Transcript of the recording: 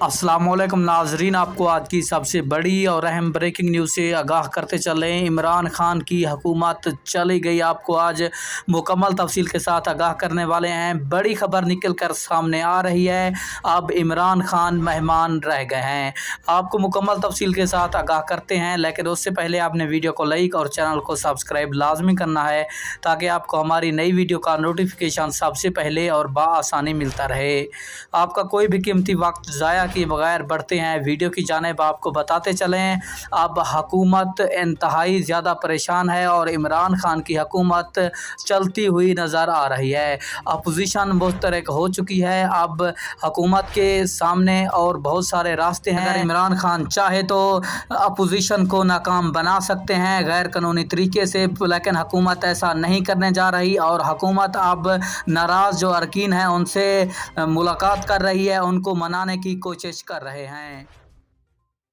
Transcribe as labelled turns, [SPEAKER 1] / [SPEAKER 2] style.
[SPEAKER 1] अस्सलामुअलैकुम नाजरीन, आपको आज की सबसे बड़ी और अहम ब्रेकिंग न्यूज़ से आगाह करते चले। इमरान खान की हुकूमत चली गई, आपको आज मुकम्मल तफसील के साथ आगाह करने वाले हैं। बड़ी खबर निकल कर सामने आ रही है, अब इमरान खान मेहमान रह गए हैं। आपको मुकम्मल तफसील के साथ आगाह करते हैं, लेकिन उससे पहले आपने वीडियो को लाइक और चैनल को सब्सक्राइब लाजमी करना है ताकि आपको हमारी नई वीडियो का नोटिफिकेशन सबसे पहले और बआसानी मिलता रहे। आपका कोई भी कीमती वक्त ज़ाया किए बगैर बढ़ते हैं वीडियो की जानिब। आपको बताते चलें, अब हुकूमत इंतहाई ज़्यादा परेशान है और इमरान खान की हुकूमत चलती हुई नज़र आ रही है। अपोजिशन मुस्तरक हो चुकी है, अब हुकूमत के सामने और बहुत सारे रास्ते हैं। अगर इमरान खान चाहे तो अपोजिशन को नाकाम बना सकते हैं गैर कानूनी तरीके से, लेकिन हुकूमत ऐसा नहीं करने जा रही और हुकूमत अब नाराज़ जो अरकान हैं उनसे मुलाकात कर रही है, उनको मनाने की कोशिश कर रहे हैं।